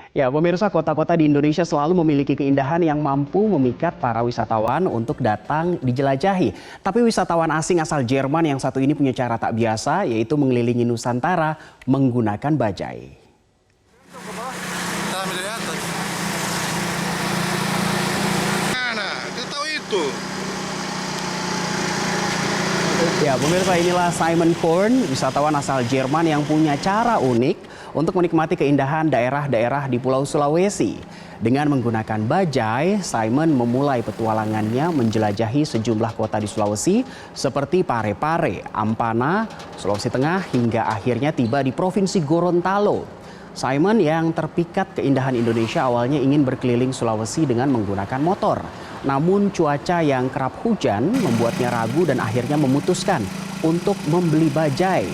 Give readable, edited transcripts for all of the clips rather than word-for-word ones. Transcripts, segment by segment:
Ya, pemirsa, kota-kota di Indonesia selalu memiliki keindahan yang mampu memikat para wisatawan untuk datang dijelajahi. Tapi wisatawan asing asal Jerman yang satu ini punya cara tak biasa, yaitu mengelilingi Nusantara menggunakan bajai. Ya, pemirsa, inilah Simon Korn, wisatawan asal Jerman yang punya cara unik untuk menikmati keindahan daerah-daerah di Pulau Sulawesi. Dengan menggunakan bajai, Simon memulai petualangannya menjelajahi sejumlah kota di Sulawesi seperti Parepare, Ampana, Sulawesi Tengah hingga akhirnya tiba di Provinsi Gorontalo. Simon yang terpikat keindahan Indonesia awalnya ingin berkeliling Sulawesi dengan menggunakan motor. Namun cuaca yang kerap hujan membuatnya ragu dan akhirnya memutuskan untuk membeli bajai.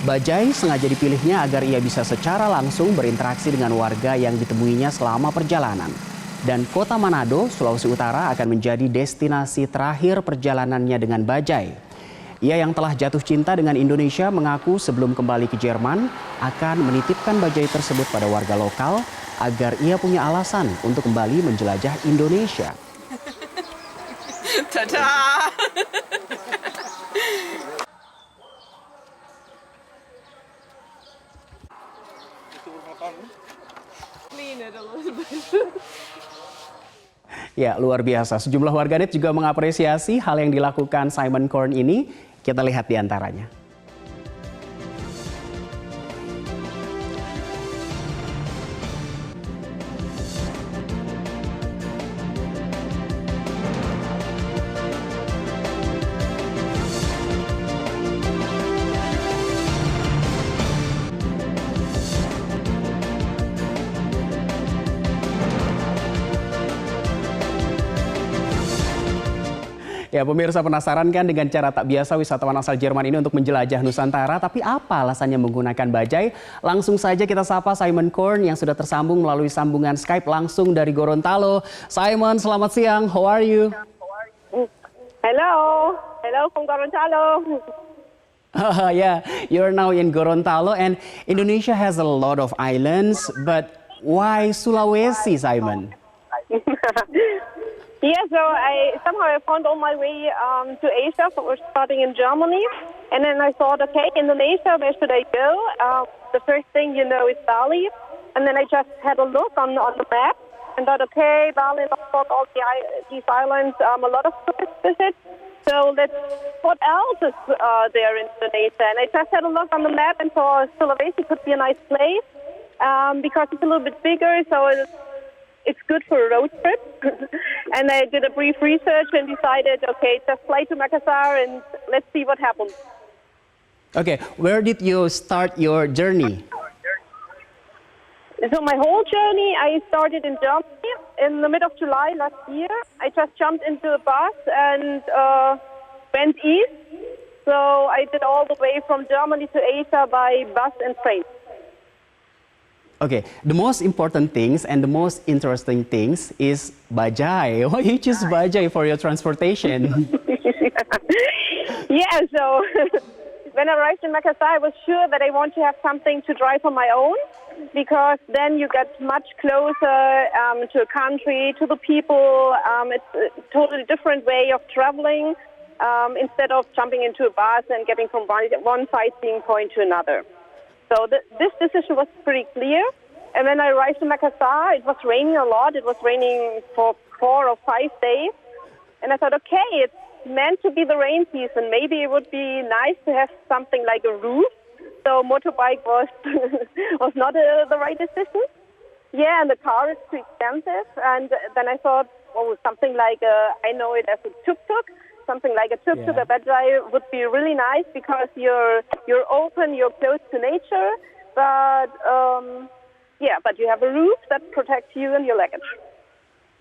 Bajai sengaja dipilihnya agar ia bisa secara langsung berinteraksi dengan warga yang ditemuinya selama perjalanan. Dan kota Manado, Sulawesi Utara akan menjadi destinasi terakhir perjalanannya dengan bajai. Ia yang telah jatuh cinta dengan Indonesia mengaku sebelum kembali ke Jerman akan menitipkan bajai tersebut pada warga lokal agar ia punya alasan untuk kembali menjelajah Indonesia. Tada! Ya, luar biasa. Sejumlah warganet juga mengapresiasi hal yang dilakukan Simon Korn ini. Kita lihat di antaranya. Ya, pemirsa, penasaran kan dengan cara tak biasa wisatawan asal Jerman ini untuk menjelajah Nusantara? Tapi apa alasannya menggunakan bajai? Langsung saja kita sapa Simon Korn yang sudah tersambung melalui sambungan Skype langsung dari Gorontalo. Simon, selamat siang. How are you? Hello. Hello from Gorontalo. Yeah, you're now in Gorontalo and Indonesia has a lot of islands, but why Sulawesi, Simon? Yeah, so I found all my way to Asia. So we're starting in Germany, and then I thought, okay, Indonesia, where should I go? The first thing is Bali, and then I just had a look on the map and thought, okay, Bali, Lombok, all these islands, a lot of tourists visit. So what else is there in Indonesia? And I just had a look on the map and thought Sulawesi could be a nice place because it's a little bit bigger, so it's good for a road trip. And I did a brief research and decided, okay, just fly to Makassar and let's see what happens. Okay, where did you start your journey? So my whole journey, I started in Germany in the middle of July last year. I just jumped into a bus and went east. So I did all the way from Germany to Asia by bus and train. Okay, the most important things and the most interesting things is bajai. Why you choose bajai for your transportation? Yeah, so when I arrived in Makassar, I was sure that I want to have something to drive on my own, because then you get much closer to a country, to the people. It's a totally different way of traveling instead of jumping into a bus and getting from one sightseeing point to another. So this decision was pretty clear. And when I arrived in Makassar, it was raining a lot. It was raining for 4 or 5 days. And I thought, okay, it's meant to be the rain season. Maybe it would be nice to have something like a roof. So motorbike was was not the right decision. Yeah, and the car is too expensive. And then I thought, oh, something like I know it as a tuk-tuk. Something like a tuk-tuk, a bajai would be really nice because you're open, you're close to nature, but but you have a roof that protects you and your luggage.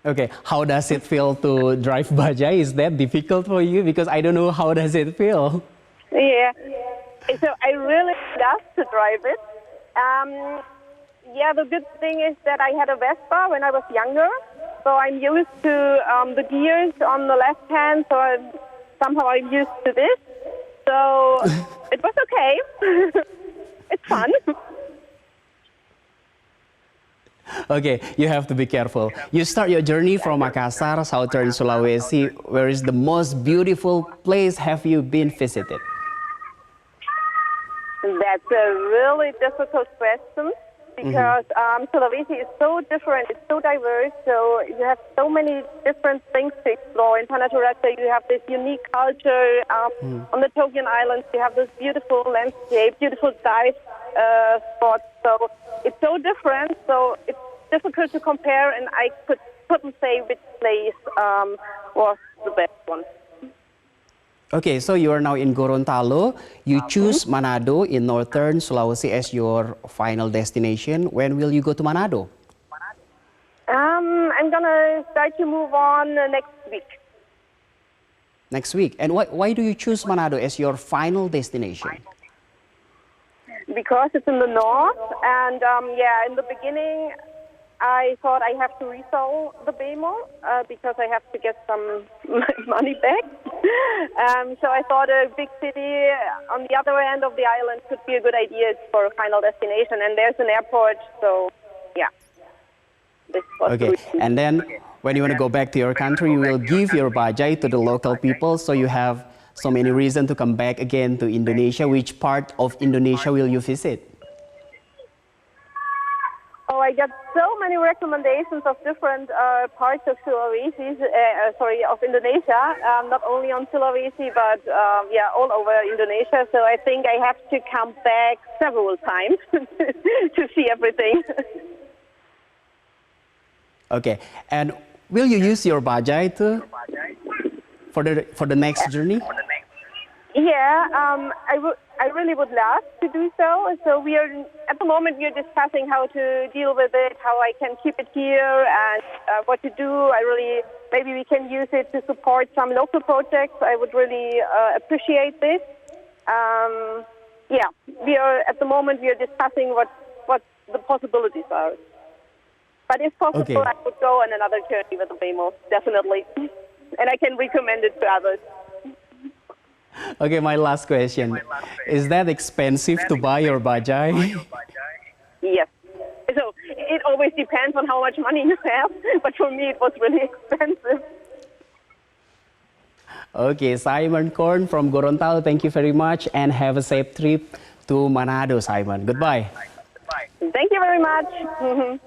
Okay, how does it feel to drive bajai? Is that difficult for you? Because I don't know how does it feel. Yeah, so I really love to drive it. The good thing is that I had a Vespa when I was younger. So I'm used to the gears on the left hand, so somehow I'm used to this. So it was okay. It's fun. Okay, you have to be careful. You start your journey from Makassar, southern Sulawesi. Where is the most beautiful place have you been visited? That's a really difficult question because Sulawesi is so different, it's so diverse, so you have so many different things to explore. In Tanah Toraja, you have this unique culture. On the Togian Islands, you have this beautiful landscape, beautiful dive spots. So it's so different, so it's difficult to compare, and I couldn't say which place was the best one. Okay, so you are now in Gorontalo. You choose Manado in northern Sulawesi as your final destination. When will you go to Manado? I'm gonna start to move on next week. Next week. And why do you choose Manado as your final destination? Because it's in the north, and in the beginning, I thought I have to resell the Bemo because I have to get some money back. So I thought a big city on the other end of the island could be a good idea for a final destination, and there's an airport, so yeah. This was Okay, good. and then when you want to go back to your country, you will give your bajai to the local people, so you have so many reasons to come back again to Indonesia. Which part of Indonesia will you visit? Oh, I got so many recommendations of different parts of Sulawesi, of Indonesia, not only on Sulawesi, but all over Indonesia. So I think I have to come back several times to see everything. Okay, and will you use your bajai for the next journey? Yeah, I really would love to do so. So at the moment we are discussing how to deal with it, how I can keep it here, and what to do. Maybe we can use it to support some local projects. I would really appreciate this. At the moment we are discussing what the possibilities are. But if possible, Okay. I would go on another journey with the Bemo, definitely, and I can recommend it to others. Okay, my last question. Is that expensive to buy your bajai? Yes. So it always depends on how much money you have, but for me it was really expensive. Okay, Simon Korn from Gorontalo, thank you very much and have a safe trip to Manado, Simon. Goodbye. Thank you very much.